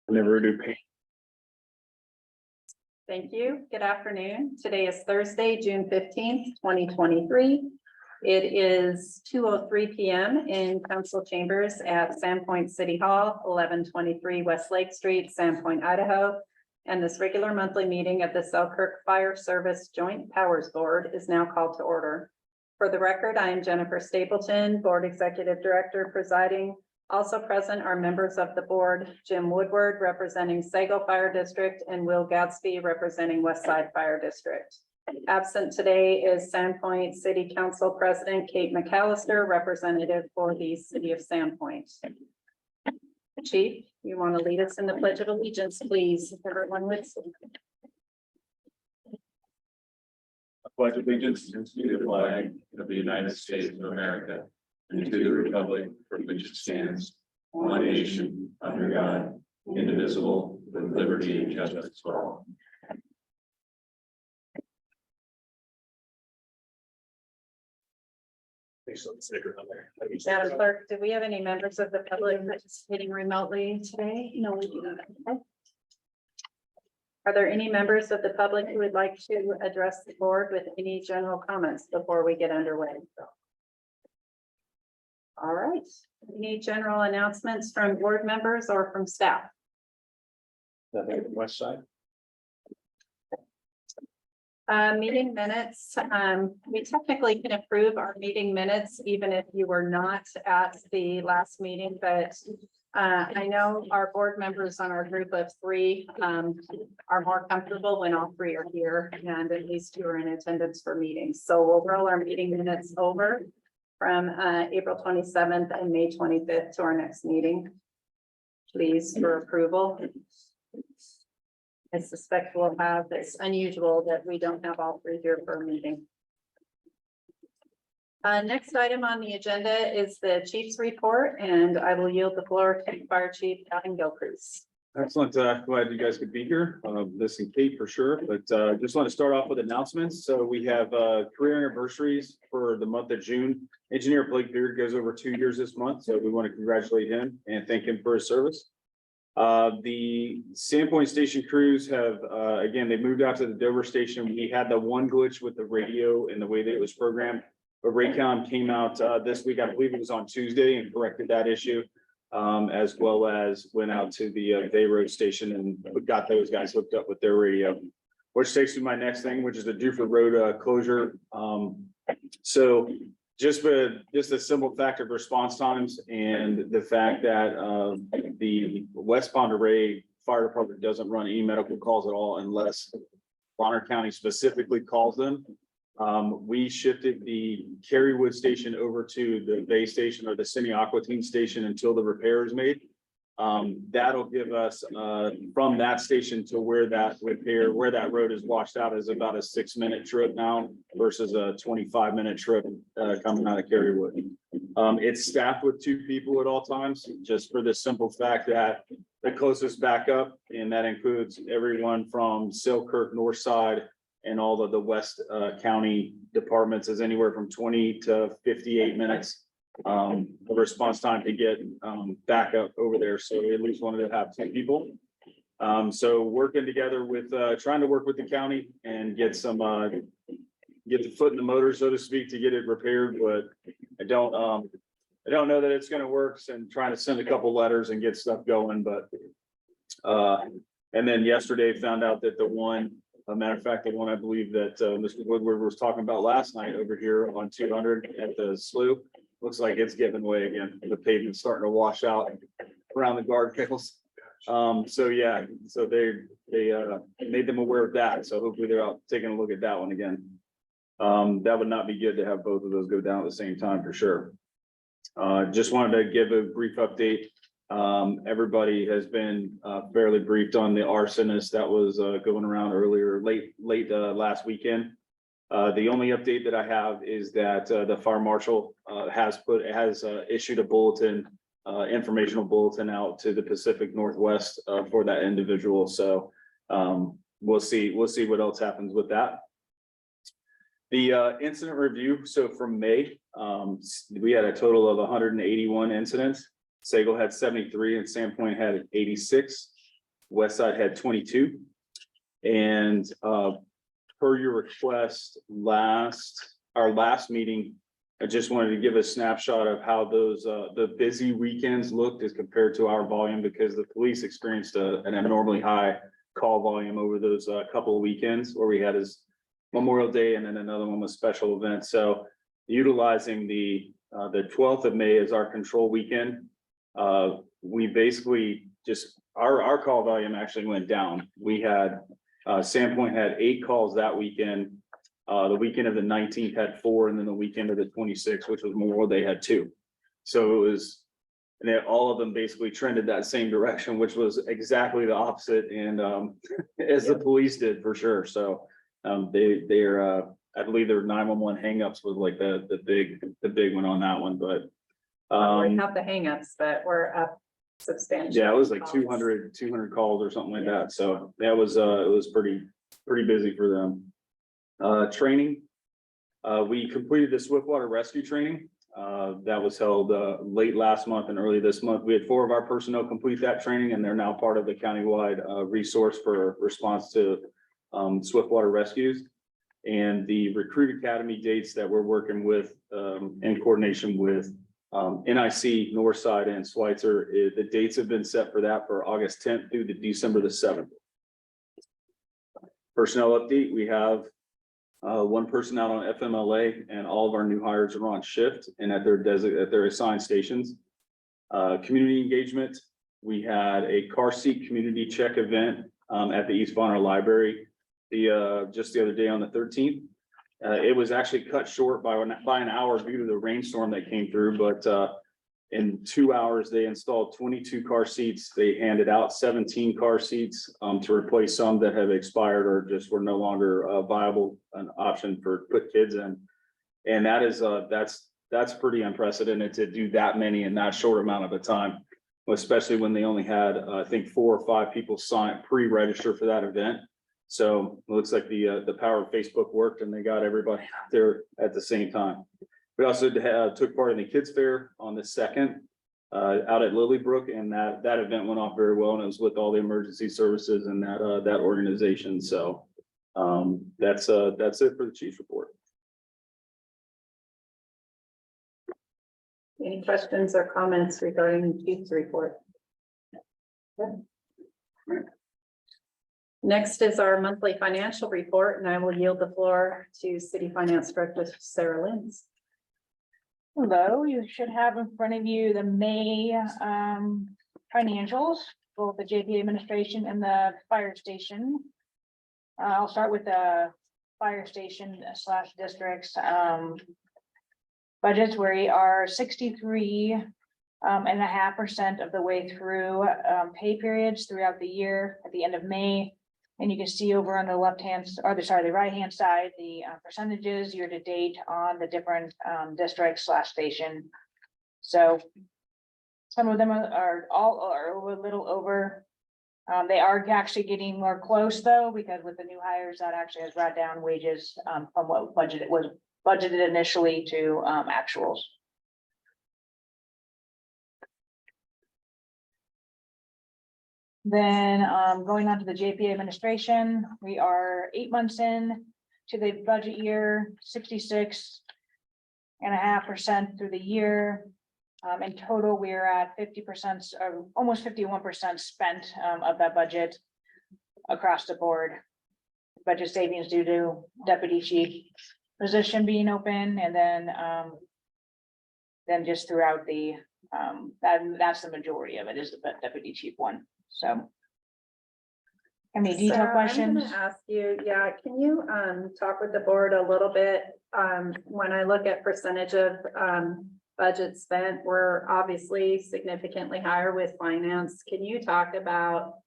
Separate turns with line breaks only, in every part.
Never do paint.
Thank you. Good afternoon. Today is Thursday, June 15th, 2023. It is 2:03 p.m. in council chambers at Sandpoint City Hall, 1123 West Lake Street, Sandpoint, Idaho. And this regular monthly meeting of the Selkirk Fire Service Joint Powers Board is now called to order. For the record, I am Jennifer Stapleton, Board Executive Director presiding. Also present are members of the board, Jim Woodward representing Sago Fire District and Will Gadsby representing Westside Fire District. Absent today is Sandpoint City Council President Kate McAllister, representative for the City of Sandpoint. Chief, you want to lead us in the Pledge of Allegiance, please? Everyone with.
I pledge allegiance to the flag of the United States of America and to the republic for which it stands, one nation, under God, indivisible, with liberty and justice for all.
Madam Clerk, do we have any members of the public participating remotely today? No, we do not. Okay. Are there any members of the public who would like to address the board with any general comments before we get underway? All right. Any general announcements from board members or from staff?
West side.
Meeting minutes. We technically can approve our meeting minutes even if you were not at the last meeting, but I know our board members on our group of three are more comfortable when all three are here and at least two are in attendance for meetings. So we'll roll our meeting minutes over from April 27th and May 25th to our next meeting. Please for approval. I suspect we'll have, it's unusual that we don't have all three here for a meeting. Next item on the agenda is the chief's report, and I will yield the floor to Fire Chief Adam Gilcrease.
Excellent. Glad you guys could be here. This and Kate for sure, but just want to start off with announcements. So we have career anniversaries for the month of June. Engineer Blake Beard goes over 2 years this month, so we want to congratulate him and thank him for his service. The Sandpoint station crews have, again, they moved out to the Dover station. We had the one glitch with the radio and the way that it was programmed, but Raycom came out this week, I believe it was on Tuesday, and corrected that issue, as well as went out to the Bay Road station and got those guys hooked up with their radio, which takes me to my next thing, which is the Duford Road closure. So just a simple fact of response times and the fact that the West Ponderay Fire Department doesn't run any medical calls at all unless Bonner County specifically calls them. We shifted the Carywood station over to the Bay station or the Cine Aquatine station until the repair is made. That'll give us from that station to where that road is washed out is about a 6-minute trip now versus a 25-minute trip coming out of Carywood. It's staffed with 2 people at all times, just for the simple fact that the closest backup, and that includes everyone from Selkirk North Side and all of the West County departments, is anywhere from 20 to 58 minutes. The response time to get back up over there. So we at least wanted to have 2 people. So working together with trying to work with the county and get some get the foot in the motor, so to speak, to get it repaired. But I don't know that it's going to work, and trying to send a couple letters and get stuff going. But and then yesterday found out that the one, a matter of fact, the one I believe that Mr. Woodward was talking about last night over here on 200 at the slough, looks like it's giving way again. The pavement's starting to wash out around the guardrails. So yeah, so they made them aware of that. So hopefully they're out taking a look at that one again. That would not be good to have both of those go down at the same time for sure. Just wanted to give a brief update. Everybody has been fairly briefed on the arsonist that was going around earlier, late last weekend. The only update that I have is that the fire marshal has issued a bulletin, informational bulletin out to the Pacific Northwest for that individual. So we'll see what else happens with that. The incident review. So from May, we had a total of 181 incidents. Sago had 73 and Sandpoint had 86. West Side had 22. And per your request our last meeting, I just wanted to give a snapshot of how those the busy weekends looked as compared to our volume, because the police experienced an abnormally high call volume over those couple of weekends where we had his Memorial Day and then another one was special events. So utilizing the 12th of May as our control weekend, we basically just our call volume actually went down. We had Sandpoint had 8 calls that weekend. The weekend of the 19th had 4, and then the weekend of the 26th, which was Memorial Day, had 2. So it was, and all of them basically trended that same direction, which was exactly the opposite. And as the police did for sure. So they're I believe their 911 hangups was like the big one on that one, but
We have the hangups, but we're up substantially.
yeah, it was like 200 calls or something like that. So that was it was pretty busy for them. Training. We completed the swiftwater rescue training. That was held late last month and early this month. We had 4 of our personnel complete that training, and they're now part of the countywide resource for response to swiftwater rescues. And the recruit academy dates that we're working with in coordination with NIC, Northside, and Schweitzer, the dates have been set for that for August 10th through to December the 7th. Personnel update, we have 1 person out on FMLA, and all of our new hires are on shift and at their assigned stations. Community engagement, we had a car seat community check event at the East Bonner Library just the other day on the 13th. It was actually cut short by an hour due to the rainstorm that came through, but in 2 hours, they installed 22 car seats. They handed out 17 car seats to replace some that have expired or just were no longer viable, an option for put kids in. And that is that's pretty unprecedented to do that many in that short amount of a time, especially when they only had I think 4 or 5 people pre-register for that event. So it looks like the power of Facebook worked, and they got everybody out there at the same time. We also took part in the kids fair on the 2nd out at Lilybrook, and that event went off very well, and it was with all the emergency services and that organization. So that's it for the chief's report.
Any questions or comments regarding the chief's report? Next is our monthly financial report, and I will yield the floor to City Finance Director Sarah Lins.
Hello, you should have in front of you the May financials, both the JP administration and the fire station. I'll start with the fire station / districts budgets, where we are 63.5% of the way through pay periods throughout the year at the end of May. And you can see over on the the right hand side, the percentages year to date on the different districts / station. So some of them are a little over. They are actually getting more close though, because with the new hires, that actually has brought down wages from what was budgeted initially to actuals. Then going on to the JPA administration, we are 8 months in to the budget year, 66.5% through the year. In total, we are at 50%, almost 51% spent of that budget across the board. Budget savings due to deputy chief position being open, and then just throughout the that's the majority of it, is the deputy chief one. So, any detailed
Sarah,
questions?
I'm gonna ask you, can you talk with the board a little bit? When I look at percentage of budget spent, we're obviously significantly higher with finance. Can you talk about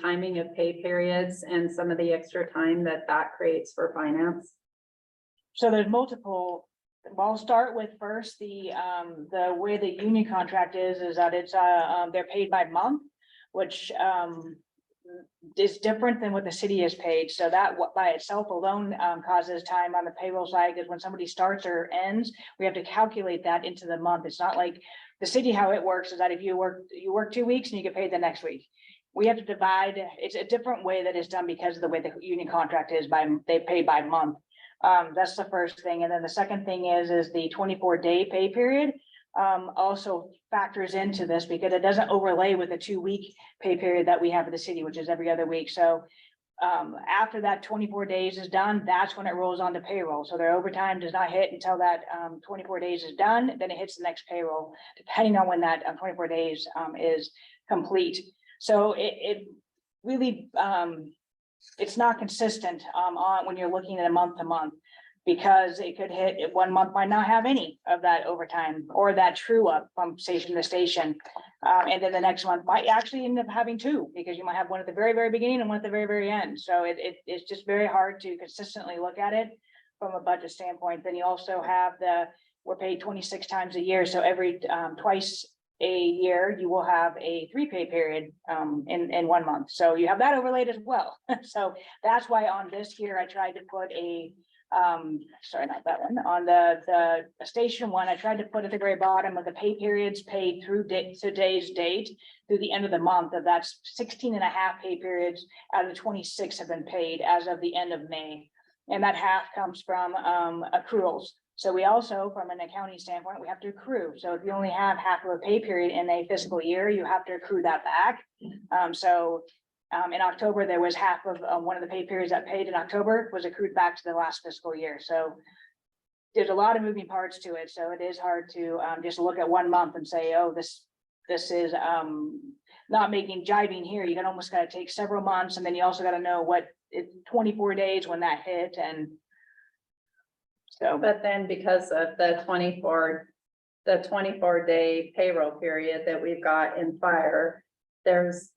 timing of pay periods and some of the extra time that creates for finance?
So there's multiple. I'll start with first the way the union contract is that it's they're paid by month, which is different than what the city is paid. So that by itself alone causes time on the payroll side, because when somebody starts or ends, we have to calculate that into the month. It's not like the city, how it works is that if you work 2 weeks and you get paid the next week. we have to divide, it's a different way that is done because of the way the union contract is they pay by month. That's the first thing. And then the second thing is the 24-day pay period also factors into this because it doesn't overlay with the 2-week pay period that we have in the city, which is every other week. So after that 24 days is done, that's when it rolls on to payroll. So their overtime does not hit until that 24 days is done. Then it hits the next payroll, depending on when that 24 days is complete. So it really, it's not consistent on when you're looking at a month to month, because it could hit, 1 month might not have any of that overtime or that true up from station to station. And then the next month might actually end up having 2, because you might have one at the very, very beginning and one at the very, very end. So it's just very hard to consistently look at it from a budget standpoint. Then you also have we're paid 26 times a year. So every twice a year, you will have a 3 pay period in 1 month. So you have that overlaid as well. So that's why on this here, I tried to put sorry, not that one, on the station one, I tried to put at the very bottom of the pay periods paid through today's date through the end of the month. That's 16.5 pay periods out of the 26 have been paid as of the end of May. And that half comes from accruals. So we also, from an accounting standpoint, we have to accrue. So if you only have half of a pay period in a fiscal year, you have to accrue that back. In October, there was half of one of the pay periods that paid in October was accrued back to the last fiscal year. So there's a lot of moving parts to it. So it is hard to just look at 1 month and say, oh, this is not making jiving here. You can almost got to take several months, and then you also got to know what it's 24 days when that hit. And so,
But then because of the 24-day payroll period that we've got in fire, there's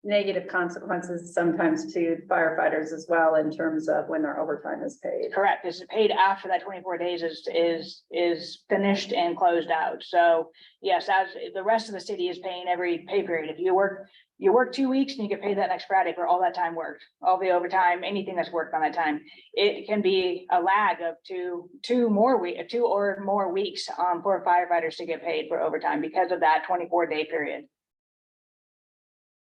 negative consequences sometimes to firefighters as well in terms of when their overtime is paid.
correct, it's paid after that 24 days is finished and closed out. So yes, as the rest of the city is paying every pay period. If you work 2 weeks and you get paid that next Friday for all that time worked, all the overtime, anything that's worked on that time. It can be a lag of two or more weeks for firefighters to get paid for overtime because of that 24-day period.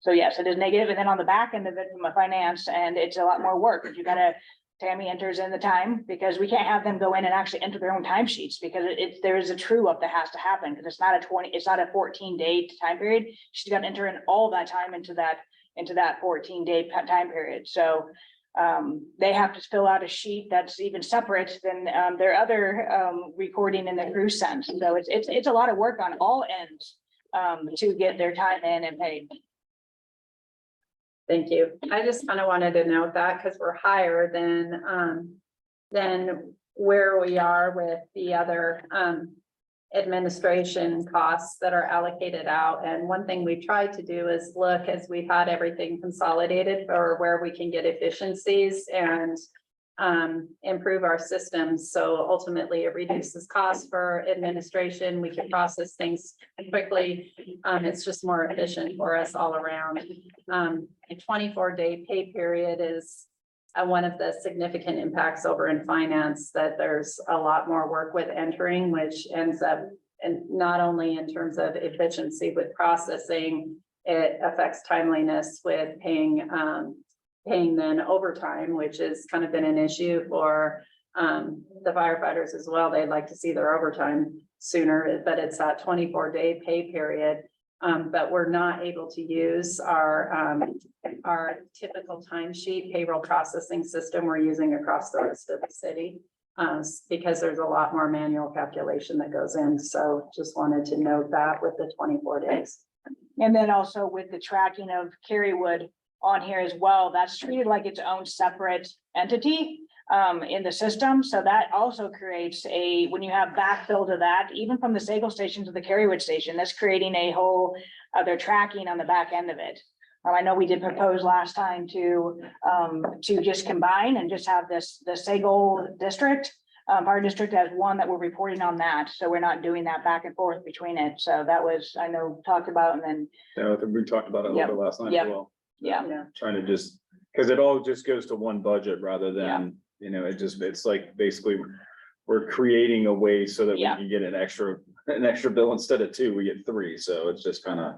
So yes, it is negative. And then on the back end of it from a finance, and it's a lot more work. You gotta, Tammy enters in the time, because we can't have them go in and actually enter their own timesheets, because there is a true up that has to happen, because it's not a 14-day time period. She's got to enter in all that time into that 14-day time period. So they have to fill out a sheet that's even separate than their other recording in the crew sense. So it's a lot of work on all ends to get their time in and paid.
Thank you. I just kind of wanted to note that because we're higher than where we are with the other administration costs that are allocated out. And one thing we've tried to do is look, as we've had everything consolidated, for where we can get efficiencies and improve our systems. So ultimately it reduces costs for administration. We can process things quickly. It's just more efficient for us all around. A 24-day pay period is one of the significant impacts over in finance, that there's a lot more work with entering, which ends up, and not only in terms of efficiency with processing, it affects timeliness with paying then overtime, which has kind of been an issue for the firefighters as well. They'd like to see their overtime sooner, but it's that 24-day pay period. But we're not able to use our typical timesheet payroll processing system we're using across the rest of the city, because there's a lot more manual calculation that goes in. So just wanted to note that with the 24 days.
And then also with the tracking of Kerrywood on here as well, that's treated like its own separate entity in the system. So that also creates when you have backfill to that, even from the Sagal station to the Kerrywood station, that's creating a whole other tracking on the back end of it. I know we did propose last time to just combine and just have the Sagal district, our district as one that we're reporting on that. So we're not doing that back and forth between it. So that was, I know, talked about, and then.
Yeah, I think we talked about it a little bit last night as well.
Yeah.
Trying to just, because it all just goes to one budget rather than, it's like basically we're creating a way so that we can get an extra bill instead of 2, we get 3. So it's just kind of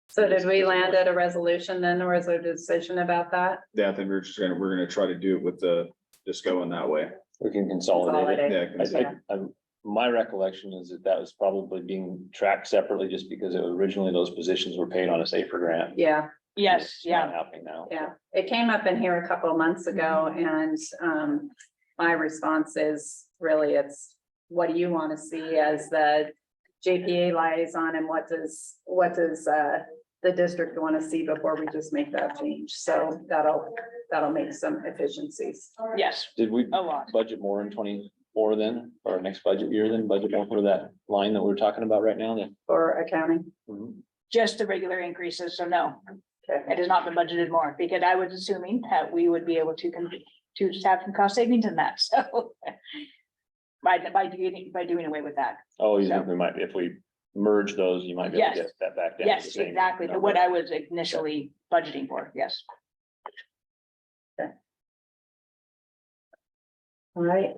So did we land at a resolution then, or is there a decision about that?
Yeah, I think we're gonna try to do it with just going that way.
We can consolidate it.
Consolidate.
Yeah,
My recollection is that was probably being tracked separately just because it was originally those positions were paid on a safer grant.
Yeah,
Yes,
It's not
yeah,
happening now.
yeah. It came up in here a couple of months ago and my response is really it's, what do you want to see as the JPA liaison and what does the district want to see before we just make that change? So that'll make some efficiencies.
yes,
Did we
a lot.
budget more in 24 then, or next budget year then, budget more for that line that we're talking about right now then?
For accounting.
Just the regular increases, so no,
Okay.
it has not been budgeted more, because I was assuming that we would be able to just have some cost savings in that, so. By doing away with that,
Oh, you
So-
think we might, if we merge those, you might be able to
Yes.
get that back down. to the
yes,
same
exactly,
number.
what I was initially budgeting for, yes.
All right.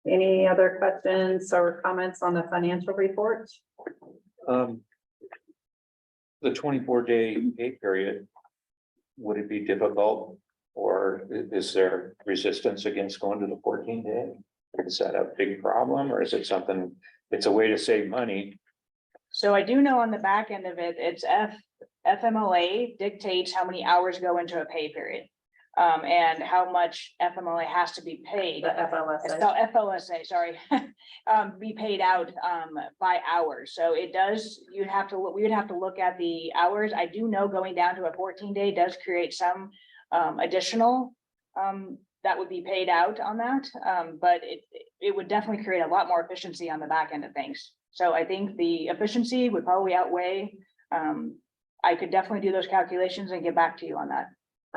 Any other questions or comments on the financial report?
The 24-day pay period, would it be difficult? Or is there resistance against going to the 14-day? Is that a big problem, or is it something, it's a way to save money?
So I do know on the back end of it, it's FMLA dictates how many hours go into a pay period. And how much FMLA has to be paid.
The
It's
FLSA.
called FLSA, sorry, be paid out by hours. So it does, we would have to look at the hours. I do know going down to a 14-day does create some additional that would be paid out on that. But it would definitely create a lot more efficiency on the back end of things. So I think the efficiency would probably outweigh. I could definitely do those calculations and get back to you on that.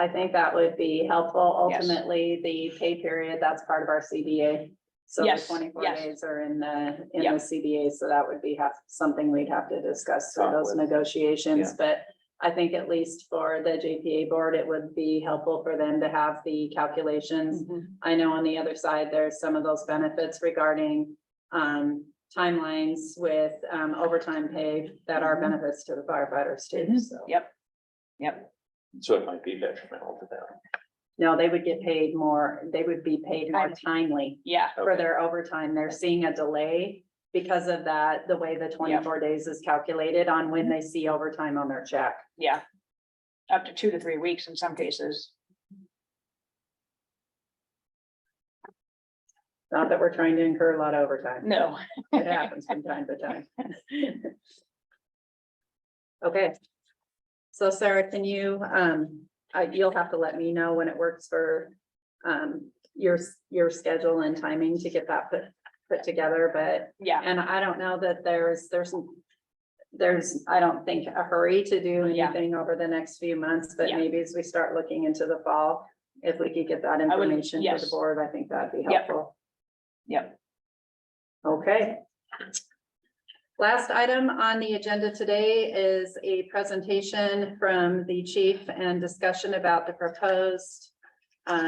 I think that would be helpful.
Yes.
Ultimately, the pay period, that's part of our CBA. So the
Yes,
24
yes.
days are in the
Yep.
CBA, so that would be something we'd have to discuss through
Talk
those
with.
negotiations,
Yeah.
but I think at least for the JPA board, it would be helpful for them to have the calculations. I know on the other side, there's some of those benefits regarding timelines with overtime pay that are benefits to the firefighters too, so.
Yep.
So it might be detrimental to them.
No, they would get paid more, they would be paid more timely
Yeah,
for their overtime. They're seeing a delay because of that, the way the 24 days is calculated on when they see overtime on their check.
yeah. Up to 2 to 3 weeks in some cases.
Not that we're trying to incur a lot of overtime.
No.
It happens from time to time. Okay. So Sarah, can you, you'll have to let me know when it works for, your schedule and timing to get that put together, but,
Yeah,
and I don't know that there's, I don't think a hurry to do
Yeah.
anything over the next few months, but
Yeah.
maybe as we start looking into the fall, if we could get that
I would-
information for the
yes.
board, I think that'd be
Yep.
helpful.
Yep.
Okay. Last item on the agenda today is a presentation from the chief and discussion about the proposed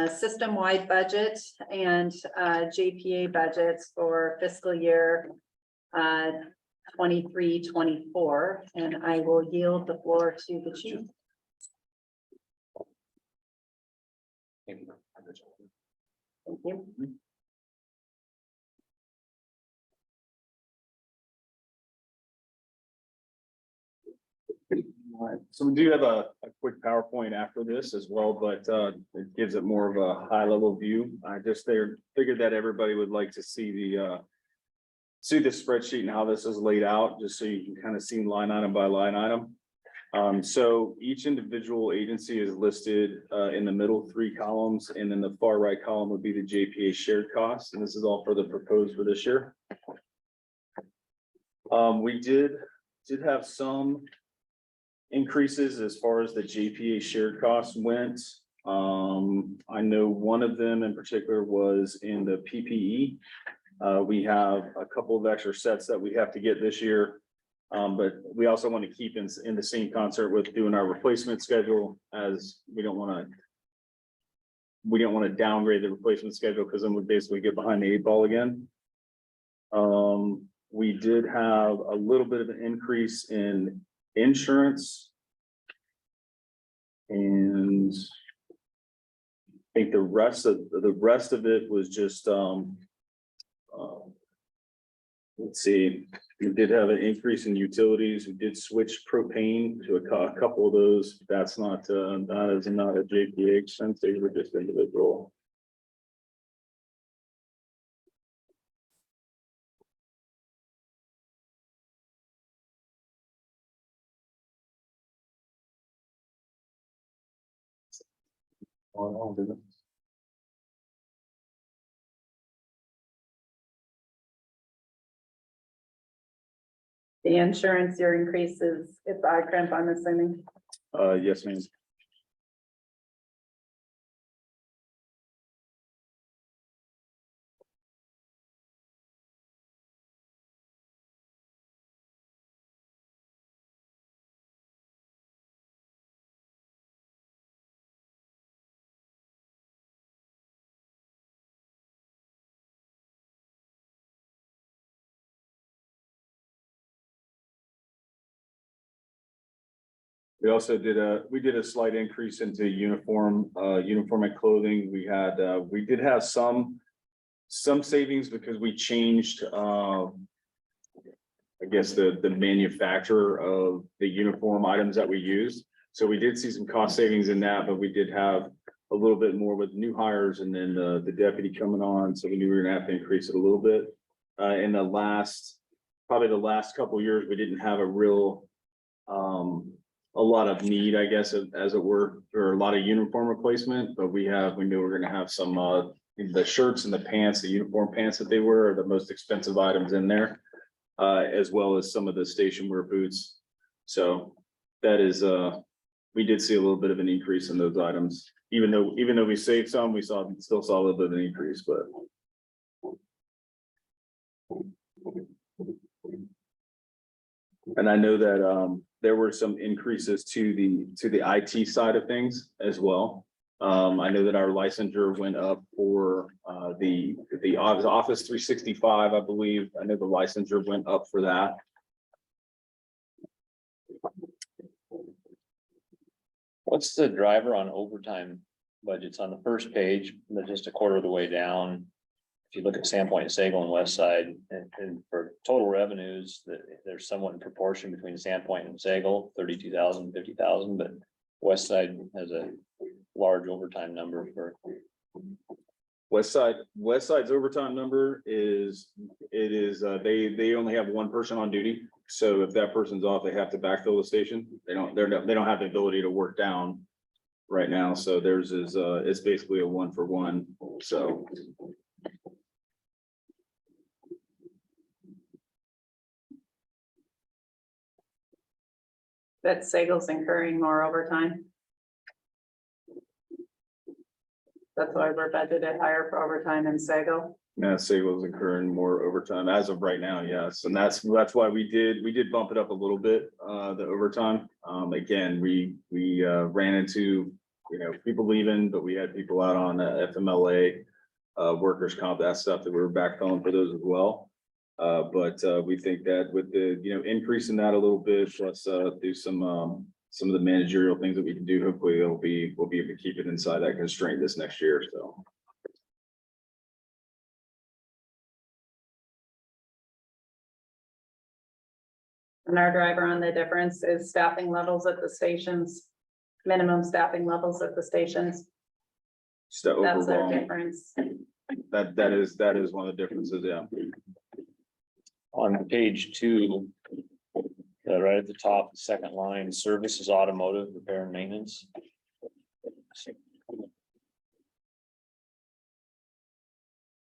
system-wide budget and JPA budgets for fiscal year 23-24, and I will yield the floor to the chief. Thank you.
All right, so we do have a quick PowerPoint after this as well, but it gives it more of a high level view. I just figured that everybody would like to see the spreadsheet and how this is laid out, just so you can kind of see line item by line item. So each individual agency is listed in the middle 3 columns, and then the far right column would be the JPA shared costs, and this is all for the proposed for this year. We did have some increases as far as the JPA shared costs went. I know one of them in particular was in the PPE. We have a couple of extra sets that we have to get this year. But we also want to keep in the same concert with doing our replacement schedule, as we don't want to downgrade the replacement schedule, because then we basically get behind the 8 ball again. We did have a little bit of an increase in insurance. And I think the rest of it was just, let's see, we did have an increase in utilities. We did switch propane to a couple of those. That's not, that is not a JPA expense. They were just individual.
The insurance, your increase is, it's eye crimp, I'm assuming.
Yes, ma'am. We also did a slight increase into uniform and clothing. We did have some savings because we changed, I guess the manufacturer of the uniform items that we use. So we did see some cost savings in that, but we did have a little bit more with new hires and then the deputy coming on. So we knew we were gonna have to increase it a little bit. In probably the last couple of years, we didn't have a real, a lot of need, I guess, as it were, or a lot of uniform replacement, but we knew we were gonna have some, the shirts and the pants, the uniform pants that they wear are the most expensive items in there. As well as some of the station wear boots. So that is, we did see a little bit of an increase in those items, even though we saved some, we still saw a little bit of an increase, but. And I know that, there were some increases to the IT side of things as well. I know that our licensure went up for the Office 365, I believe. I know the licensure went up for that.
What's the driver on overtime budgets on the first page, but just a quarter of the way down? If you look at Sandpoint, Sagal and West Side, and for total revenues, they're somewhat in proportion between Sandpoint and Sagal, 32,000, 50,000, but West Side has a large overtime number for.
West Side's overtime number is, they only have one person on duty. So if that person's off, they have to backfill the station. They don't have the ability to work down right now. So theirs is, it's basically a 1-for-1, so.
That Sagal's incurring more overtime. That's why we're budgeted higher for overtime in Sagal.
Yeah, Sagal's incurring more overtime as of right now, yes, and that's why we did bump it up a little bit, the overtime. Again, we ran into, people leaving, but we had people out on FMLA, workers' comp, that stuff that we were backfilling for those as well. But we think that with the, increasing that a little bit, plus do some of the managerial things that we can do, hopefully we'll be able to keep it inside that constraint this next year, so.
And our driver on the difference is staffing levels at the stations, minimum staffing levels at the stations.
Just the
That's their
overall,
difference.
that is one of the differences, yeah.
On page 2, right at the top, second line, services, automotive, repair and maintenance.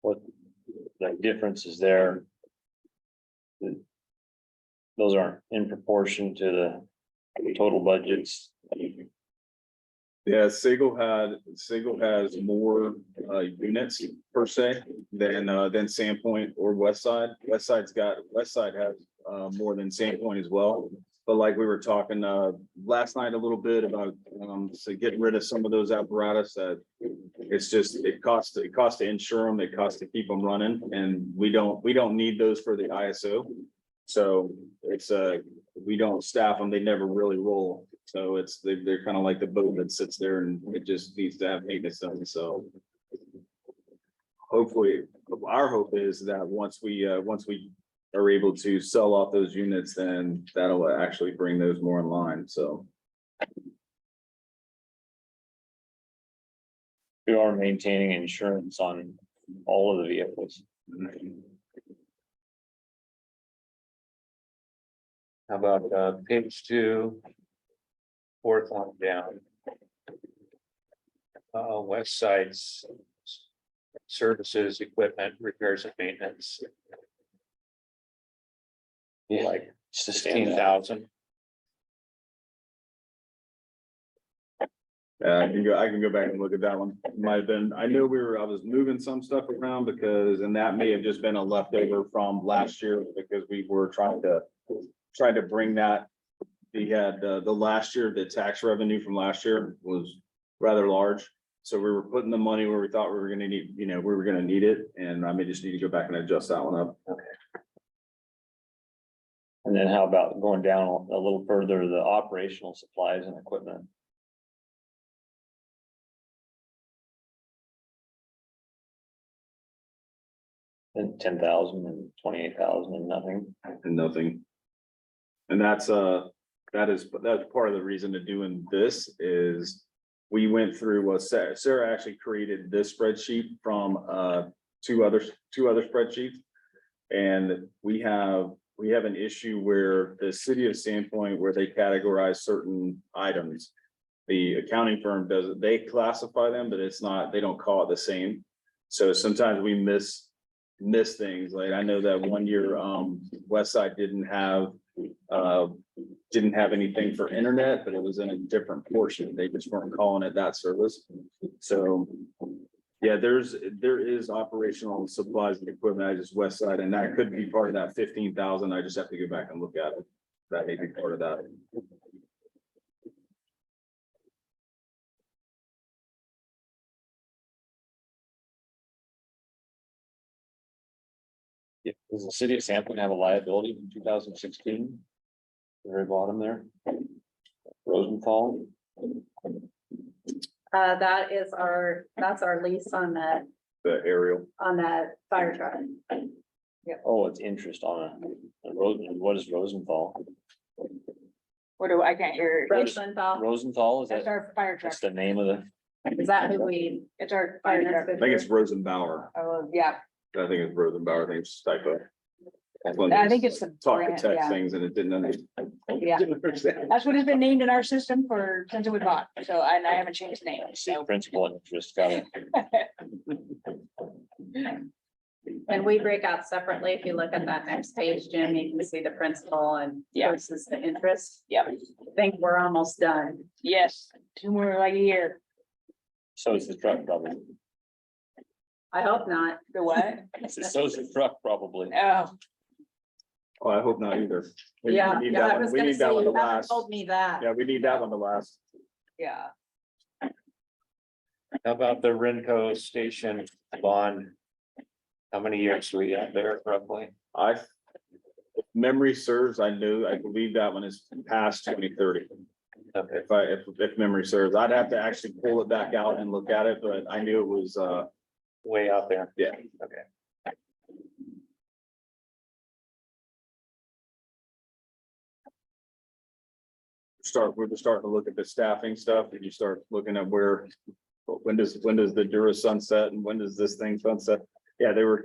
What the difference is there? Those aren't in proportion to the total budgets.
Yeah, Sagal has more units per se than Sandpoint or West Side. West Side has more than Sandpoint as well. But like we were talking last night a little bit about so getting rid of some of those apparatus that it's just it costs to insure them, it costs to keep them running, and we don't need those for the ISO. So it's we don't staff them, they never really roll. So they're kind of like the boat that sits there and it just needs to have maintenance done, so. Hopefully, our hope is that once we are able to sell off those units, then that'll actually bring those more in line, so.
We are maintaining insurance on all of the vehicles.
How about page 2? Fourth one down. West Side's services, equipment, repairs and maintenance,
Yeah,
like
just to stand out.
16,000.
I can go back and look at that one. Might have been, I know I was moving some stuff around and that may have just been a leftover from last year because we were trying to bring that. We had, the last year, the tax revenue from last year was rather large. So we were putting the money where we thought we were gonna need, we were gonna need it, and I may just need to go back and adjust that one up.
And then how about going down a little further, the operational supplies and equipment? And 10,000 and 28,000 and nothing.
And nothing. And that's part of the reason to doing this is we went through Sarah actually created this spreadsheet from two other spreadsheets. And we have an issue where the city of Sandpoint, where they categorize certain items. The accounting firm does it, they classify them, but they don't call it the same. So sometimes we miss things. Like I know that one year, Westside didn't have anything for internet, but it was in a different portion. They just weren't calling it that service. So yeah, there is operational supplies and equipment. I just Westside, and that could be part of that 15,000. I just have to go back and look at it. That may be part of that.
Yeah, does the city of Sandpoint have a liability from 2016? The very bottom there. Rosenthal.
That's our lease on that
The
fire truck.
Oh, it's interest on a Rosen. What is Rosenthal?
I can't hear.
Rosenthal,
Rosenthal, is
That's
that,
our fire truck.
that's the name of the,
is that who we?
It's our fire truck.
I think it's Rosenbauer.
Oh, yeah,
I think it's Rosenbauer. I think it's typo.
I think it's the
Talk to
brand,
text
yeah.
things and it didn't understand.
Yeah. That's what has been named in our system since it was bought, so I haven't changed the name,
see,
so.
principal and interest, got it.
And we break out separately. If you look at that next page, Jim, you can see the principal and
Yeah.
versus the interest.
Yep.
I think we're almost done.
Yes, 2 more like a year.
So is the truck probably.
I hope not.
The what?
So is the truck probably.
Oh,
Oh, I hope not either. We
Yeah,
need
yeah,
that
I
one.
was
We
gonna
need that
say,
one to
you haven't
last.
told me that.
Yeah, we need that one to last.
yeah.
How about the Renco station bond? How many years do we have there roughly?
If memory serves, I believe that one is past 2030.
Okay,
If memory serves, I'd have to actually pull it back out and look at it, but I knew it was,
way out there.
yeah.
Okay.
We're just starting to look at the staffing stuff, and you start looking at when does the Dura sunset and when does this thing sunset? Yeah, they were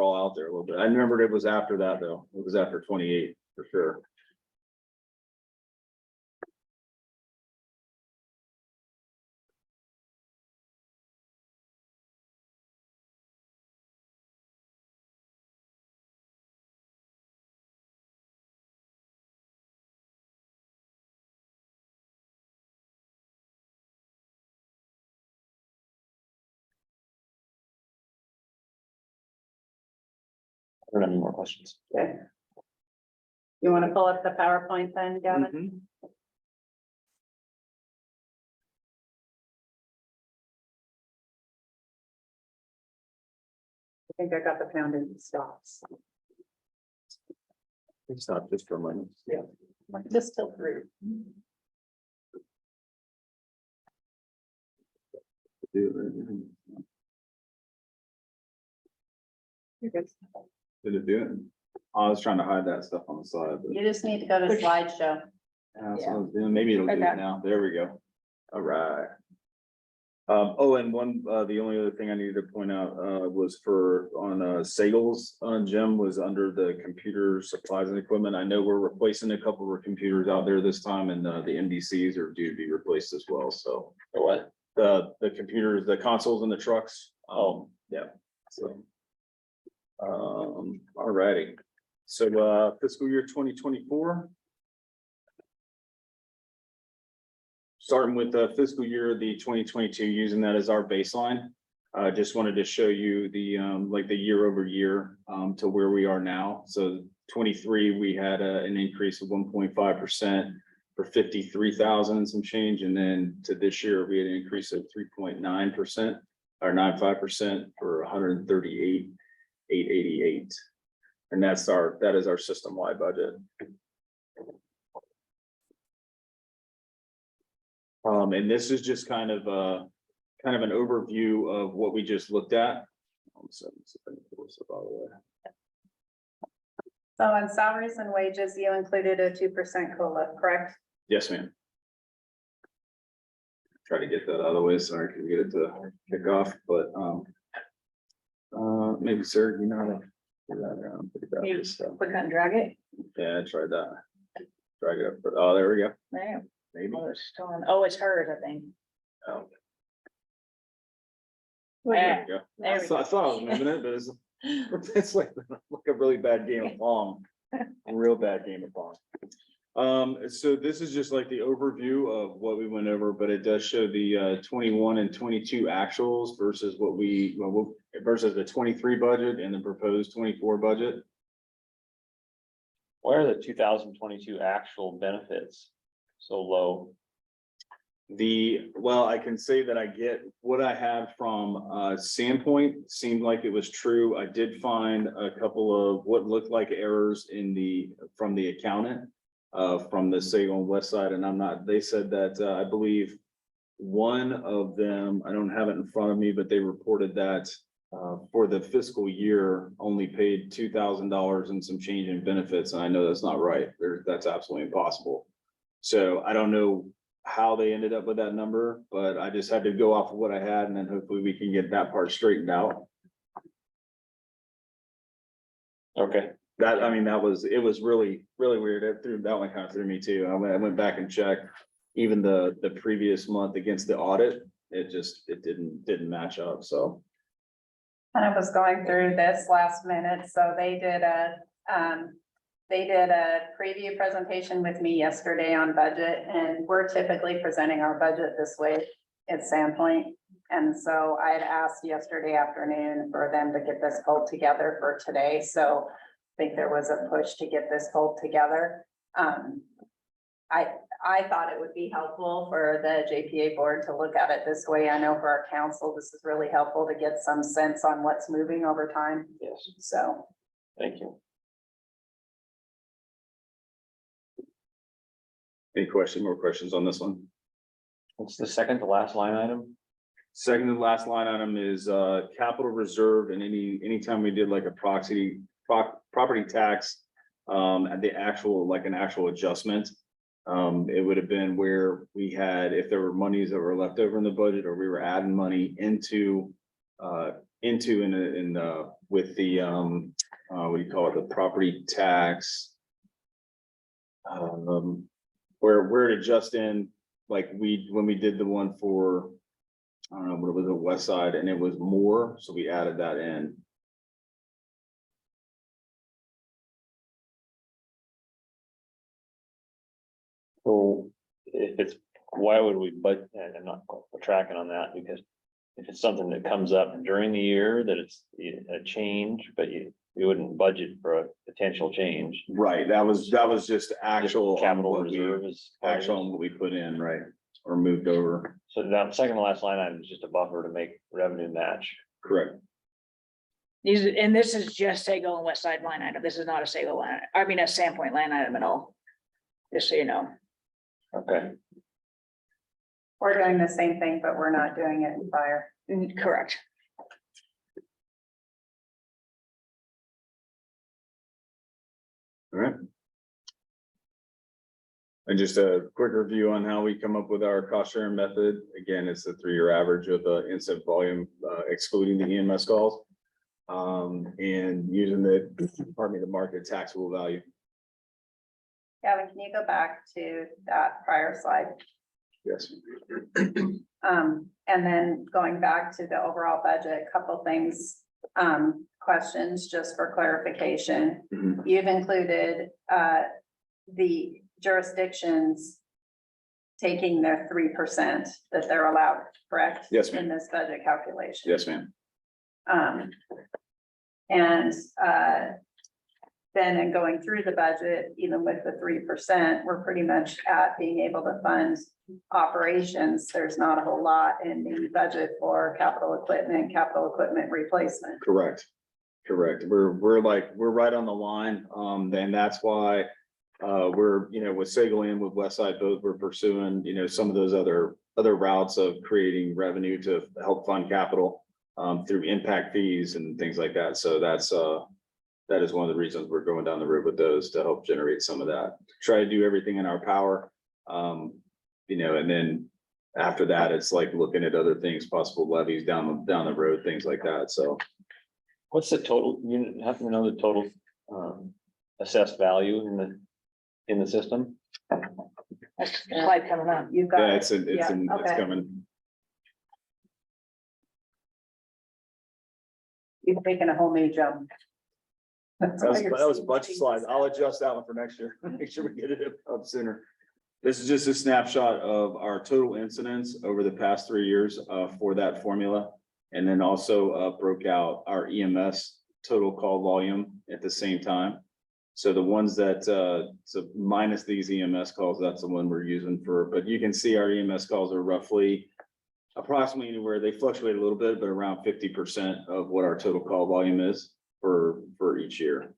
all out there a little bit. I remembered it was after that though. It was after 28 for sure.
I don't have any more questions.
Okay. You want to pull up the PowerPoint then, Gavin? I think I got the pounding stops.
It's not just for money.
Just till through.
Do it right.
You're good.
Did it do it? I was trying to hide that stuff on the side, but
You just need to go to slideshow.
that's what I was doing. Maybe it'll do it
Okay.
now. There we go. All right. Oh, and one, the only other thing I needed to point out, was for on, Sagel's, gym was under the computer supplies and equipment. I know we're replacing a couple of computers out there this time and, the MDCs are due to be replaced as well. So
or what?
the computers, the consoles in the trucks. Yeah, so. Alrighty. So, fiscal year 2024. Starting with the fiscal year, the 2022, using that as our baseline. Just wanted to show you the, like the year over year, to where we are now. So 23, we had an increase of 1.5% for 53,000 and some change. And then to this year, we had an increase of 3.9% or 9.5% for 138,888. And that is our system-wide budget. And this is just kind of an overview of what we just looked at. So
on salaries and wages, you included a 2% COLA, correct?
yes, ma'am. Try to get that out of the way so I can get it to kick off, but maybe sir, you know how to do that around pretty bad,
You
so.
click on drag it.
Yeah, I tried that. Drag it up, but oh, there we go.
There.
Maybe.
Oh, it's still on. Oh, it's hers, I think.
Oh,
Yeah.
there we go.
There
I
we
thought I was moving it, but it's like a really bad game of Pong. A real bad game of Pong. So this is just like the overview of what we went over, but it does show the 21 and 22 actuals versus versus the 23 budget and the proposed 24 budget.
Why are the 2022 actual benefits so low?
Well, I can say that I get what I had from Sandpoint seemed like it was true. I did find a couple of what looked like errors from the accountant from the Sagal West Side, and they said that I believe one of them, I don't have it in front of me, but they reported that for the fiscal year only paid $2,000 and some change in benefits, and I know that's not right. That's absolutely impossible. So I don't know how they ended up with that number, but I just had to go off of what I had, and then hopefully we can get that part straightened out.
Okay,
It was really, really weird. That one kind of threw me too. I went back and checked even the previous month against the audit. It didn't match up, so.
And I was going through this last minute, so they did a preview presentation with me yesterday on budget, and we're typically presenting our budget this way at Sandpoint. And so I had asked yesterday afternoon for them to get this pulled together for today, so I think there was a push to get this pulled together. I thought it would be helpful for the JPA board to look at it this way. I know for our council, this is really helpful to get some sense on what's moving over time,
yes,
so.
thank you.
Any more questions on this one?
What's the second to last line item?
Second to last line item is capital reserve, and anytime we did like a property tax. At the actual, like an actual adjustment. It would have been where we had, if there were monies that were left over in the budget, or we were adding money with the what do you call it, the property tax. Where it adjust in, like when we did the one for, I don't know, what was the West Side, and it was more, so we added that in.
So if it's, why would we, but I'm not tracking on that, because if it's something that comes up during the year, that it's a change, but you wouldn't budget for a potential change.
Right, that was just actual.
Capital reserve is.
Actual on what we put in, right, or moved over,
So that second to last line item is just a buffer to make revenue match.
correct.
And this is just Sago and West Side line item. This is not a Sago line, a Sandpoint line item at all. Just so you know.
Okay.
We're doing the same thing, but we're not doing it in fire.
Correct.
All right. And just a quick review on how we come up with our cost sharing method. Again, it's a 3-year average of the incident volume, excluding the EMS calls. And using the, pardon me, the market taxable value.
Gavin, can you go back to that prior slide?
Yes.
And then going back to the overall budget, a couple things, questions just for clarification.
Mhm.
You've included, the jurisdictions taking their 3% that they're allowed, correct?
Yes, ma'am.
In this budget calculation.
Yes, ma'am.
And, then in going through the budget, even with the 3%, we're pretty much at being able to fund operations. There's not a whole lot in the budget for capital equipment replacement.
Correct. Correct. We're right on the line. And that's why we're, with Sagal and with Westside, both we're pursuing, some of those other routes of creating revenue to help fund capital through impact fees and things like that. So that is one of the reasons we're going down the road with those to help generate some of that. Try to do everything in our power. And then after that, it's like looking at other things, possible levies down the road, things like that. So
What's the total, you happen to know the total assessed value in the system?
That's the slide coming up.
You've got
yeah,
it.
it's
okay.
coming.
You've taken a whole new jump. That's why you're
That was a
seeing
bunch of
changes.
slides. I'll adjust that one for next year. Make sure we get it up sooner. This is just a snapshot of our total incidents over the past 3 years for that formula. And then also broke out our EMS total call volume at the same time. So the ones that, so minus these EMS calls, that's the one we're using for, but you can see our EMS calls are roughly approximately anywhere, they fluctuate a little bit, but around 50% of what our total call volume is for each year.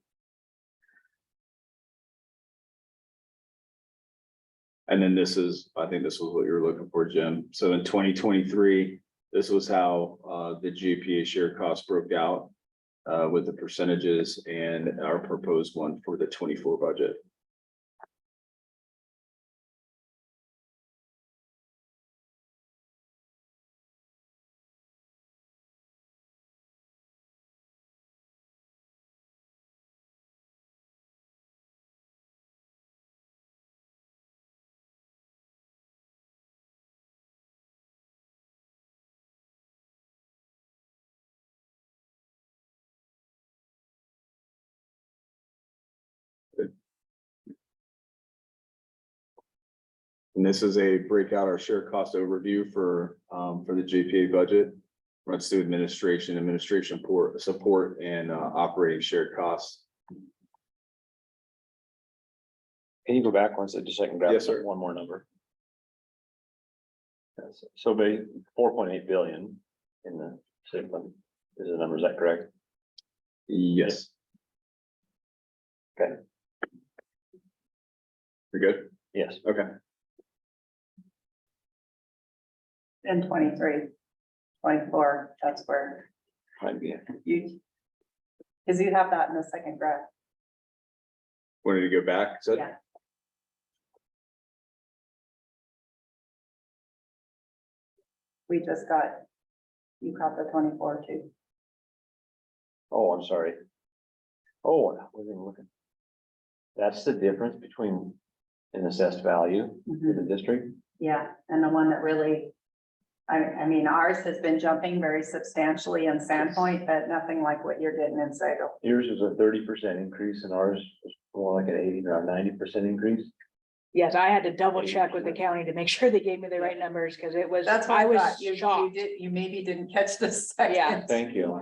And then I think this was what you were looking for, Jim. So in 2023, this was how the GPA share cost broke out with the percentages and our proposed one for the 24 budget. And this is a breakout our share cost overview for the GPA budget. Runs through administration support and operating shared costs.
Can you go back one second, just so I can grab
Yes, sir.
one more number? Yes, so 4.8 billion in the segment is the number, is that correct?
Yes.
Okay.
You're good?
Yes.
Okay.
In 23, 24, that's where
Might be.
you, because you have that in the second graph.
Wanted to go back? So
Yeah. We just got, you caught the 24 too.
Oh, I'm sorry. Oh, I wasn't even looking. That's the difference between an assessed value for the district.
Yeah, and the one that really, I mean, ours has been jumping very substantially in Sandpoint, but nothing like what you're getting in Sagal.
Yours is a 30% increase and ours is more like an 80 or 90% increase.
Yes, I had to double check with the county to make sure they gave me the right numbers, because it was,
That's what
I was
thought. You
shocked.
did, you maybe didn't catch the second.
Yeah.
Thank you.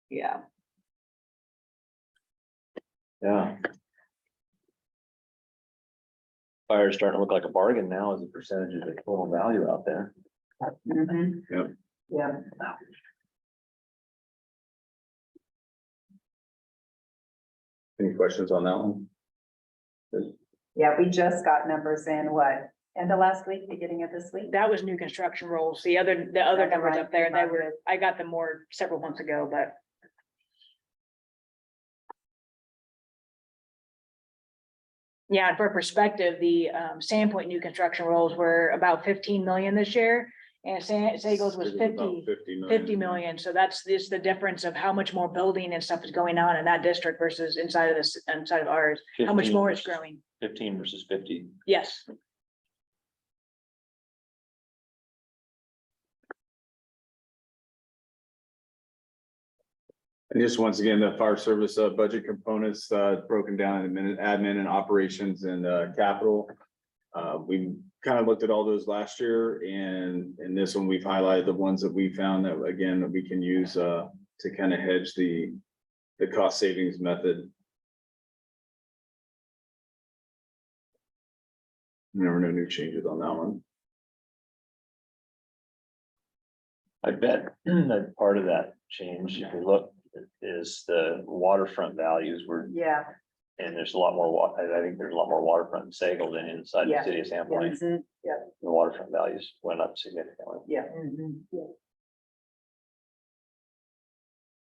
Yeah,
Yeah. Fire's starting to look like a bargain now as a percentage of the total value out there.
Mhm.
Yep.
Yeah.
Any questions on that one?
Yeah, we just got numbers in, what, End of last week, beginning of this week.
That was new construction rolls. The other numbers up there, they were, I got them more several months ago, but. Yeah, and for perspective, the Sandpoint new construction rolls were about 15 million this year. And Sagel's was
About
50 million. So that's just the difference of how much more building and stuff is going on in that district versus inside of this, inside of ours. How much
15
more is
versus-
growing?
15 versus 50.
Yes.
And just once again, the fire service budget components broken down in admin and operations and capital. We kind of looked at all those last year, and in this one, we've highlighted the ones that we found that, again, that we can use to kind of hedge the cost savings method. There were no new changes on that one.
I bet that part of that change, if you look, is the waterfront values were,
Yeah.
and there's a lot more, I think there's a lot more waterfront in Sagal than inside the
Yeah.
city of Sandpoint.
Yeah.
The waterfront values went up significantly.
Yeah.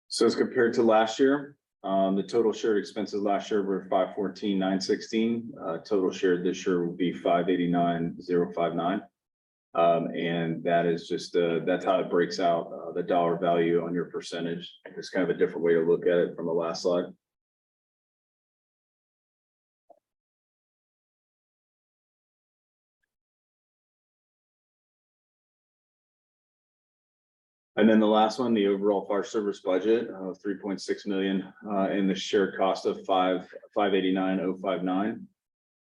So as compared to last year, the total shared expenses last year were 514,916. Total shared this year will be 589,059. And that is just, that's how it breaks out, the dollar value on your percentage. It's kind of a different way to look at it from the last slide. And then the last one, the overall fire service budget of 3.6 million, and the shared cost of 589,059.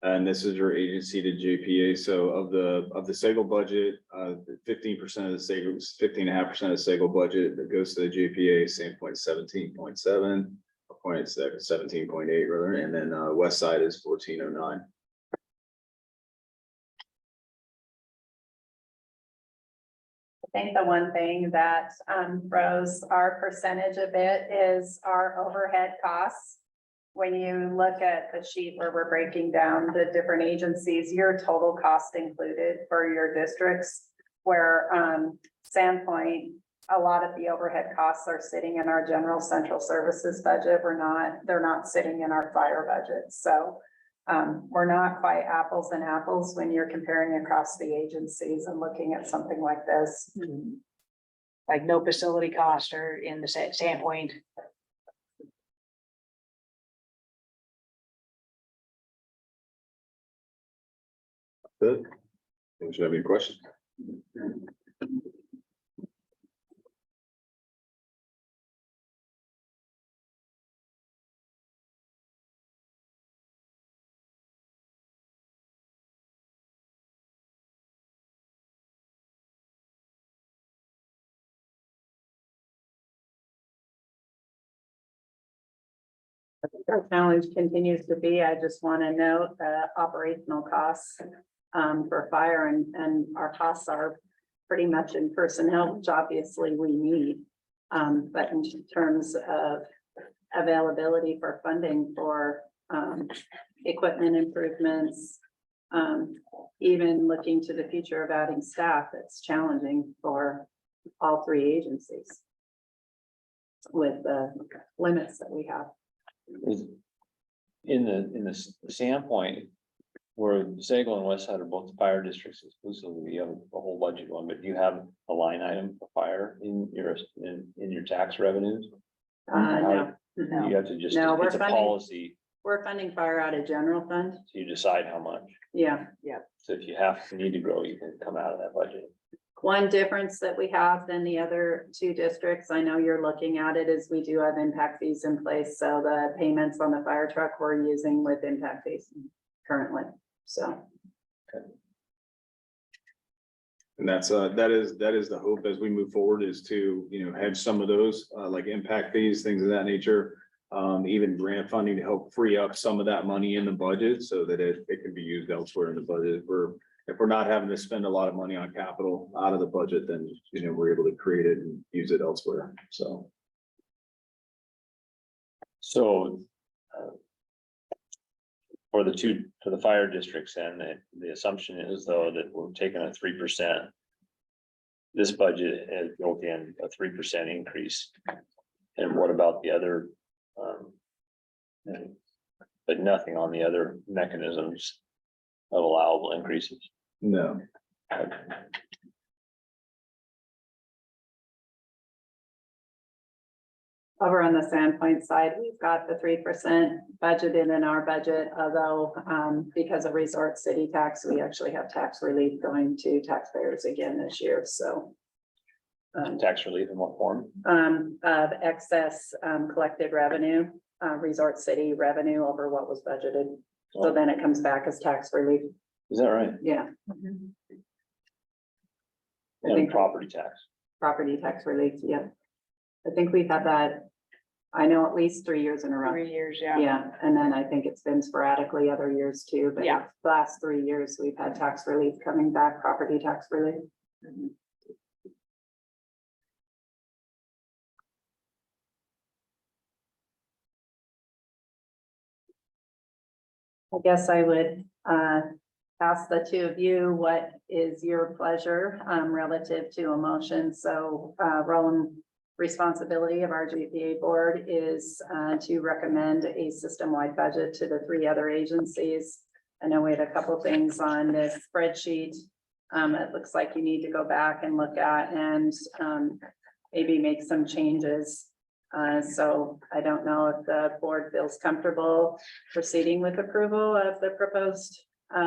And this is your agency to JPA. So of the Sagal budget, 15% of the Sagal, 15.5% of the Sagal budget that goes to the JPA, same point 17.7, 17.8 rather, and then west side is 1409.
I think the one thing that throws our percentage a bit is our overhead costs. When you look at the sheet where we're breaking down the different agencies, your total cost included for your districts, where Sandpoint, a lot of the overhead costs are sitting in our general central services budget. They're not sitting in our fire budget. So we're not quite apples and apples when you're comparing across the agencies and looking at something like this.
Like no facility costs are in the Sandpoint.
Good. Should I have any questions?
Our challenge continues to be, I just want to note the operational costs for fire and our costs are pretty much in personnel, which obviously we need. But in terms of availability for funding for equipment improvements, even looking to the future of adding staff, it's challenging for all three agencies with the limits that we have.
In the Sandpoint, where Sagal and West Side are both fire districts exclusively, you have a whole budget one, but do you have a line item for fire in your tax revenues?
No,
You have to just,
No, we're
it's a
funding-
policy,
we're funding fire out of general fund.
so you decide how much.
Yeah.
So if you need to grow, you can come out of that budget.
One difference that we have than the other two districts, I know you're looking at it, is we do have impact fees in place. So the payments on the fire truck we're using with impact fees currently, so.
And that's that is the hope as we move forward, is to, hedge some of those like impact fees, things of that nature. Even grant funding to help free up some of that money in the budget so that it can be used elsewhere in the budget. If we're not having to spend a lot of money on capital out of the budget, then we're able to create it and use it elsewhere. So
So for the fire districts, and the assumption is though that we're taking a 3%. This budget has built in a 3% increase. And what about the other? But nothing on the other mechanisms of allowable increases.
No.
Over on the Sandpoint side, we've got the 3% budgeted in our budget, although because of resort city tax, we actually have tax relief going to taxpayers again this year, so.
Tax relief in what form?
Of excess collected revenue, resort city revenue over what was budgeted. So then it comes back as tax relief,
Is that right?
yeah. I
And
think
property tax.
property tax relief, yeah. I think we've had that, I know at least 3 years in a row.
3 years, yeah.
Yeah, and then I think it's been sporadically other years too, but
Yeah.
the last 3 years, we've had tax relief coming back, property tax relief. I guess I would ask the two of you, what is your pleasure relative to a motion? So role and responsibility of our GPA board is to recommend a system-wide budget to the 3 other agencies. I know we had a couple things on this spreadsheet. It looks like you need to go back and look at and maybe make some changes. So I don't know if the board feels comfortable proceeding with approval of the proposed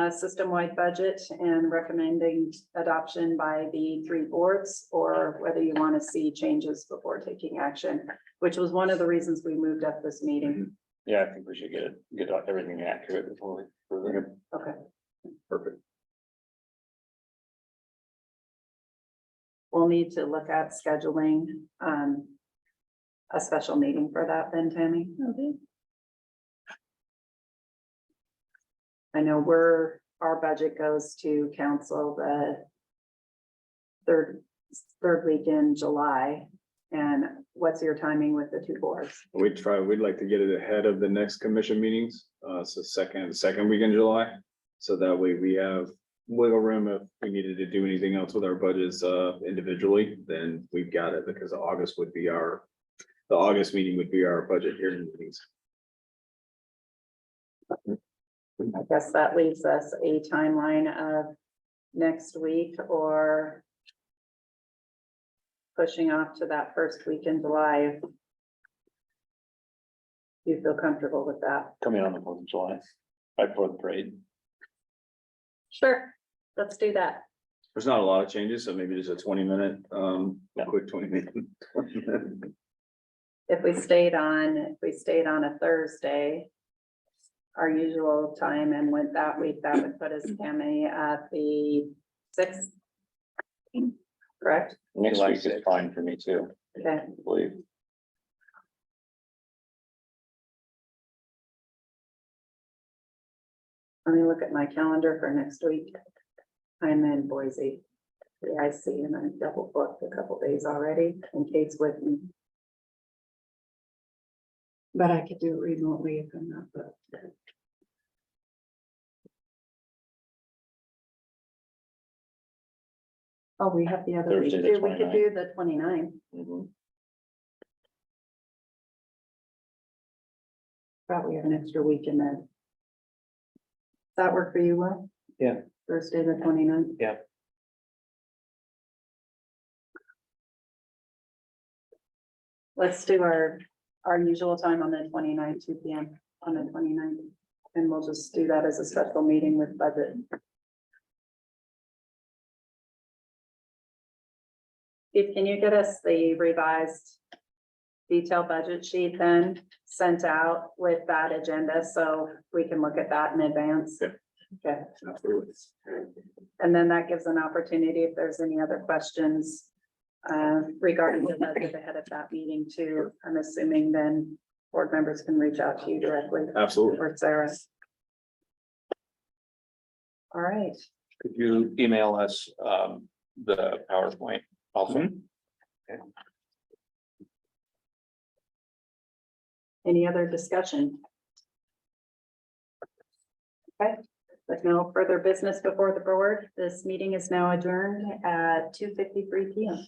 system-wide budget and recommending adoption by the 3 boards, or whether you want to see changes before taking action, which was one of the reasons we moved up this meeting.
Yeah, I think we should get everything accurate before we approve it.
Okay.
Perfect.
We'll need to look at scheduling a special meeting for that then, Tammy. Okay. I know our budget goes to council the third week in July. And what's your timing with the 2 boards?
We'd like to get it ahead of the next commission meetings, so second week in July. So that way we have wiggle room if we needed to do anything else with our budgets individually, then we've got it, because the August meeting would be our budget hearing meetings.
I guess that leaves us a timeline of next week or pushing off to that first week in July. If you feel comfortable with that.
Coming on the 4th of July, right before the parade.
Sure, let's do that.
There's not a lot of changes, so maybe just a 20-minute, quick 20-minute.
If we stayed on a Thursday, our usual time, and went that week, that would put us, Tammy, at the 6th. Correct?
Next week is fine for me too,
Okay,
I believe.
let me look at my calendar for next week. I'm in Boise. Yeah, I see, and I double booked a couple days already, and Kate's with me. But I could do it remotely if I'm not booked. Oh, we have the other week
Thursday, the
too. We could
29th.
do the 29th.
Mhm.
Probably have an extra week in there. Does that work for you, Will?
Yeah.
Thursday, the 29th.
Yeah.
Let's do our usual time on the 29th, 2 p.m. on the 29th. And we'll just do that as a special meeting with budget. Steve, can you get us the revised detailed budget sheet then sent out with that agenda so we can look at that in advance?
Yeah.
Okay,
Absolutely.
and then that gives an opportunity if there's any other questions regarding the budget ahead of that meeting too. I'm assuming then board members can reach out to you directly
Absolutely.
or Sarah. All right,
Could you email us the PowerPoint also?
any other discussion? With no further business before the board, this meeting is now adjourned at 2:53 PM.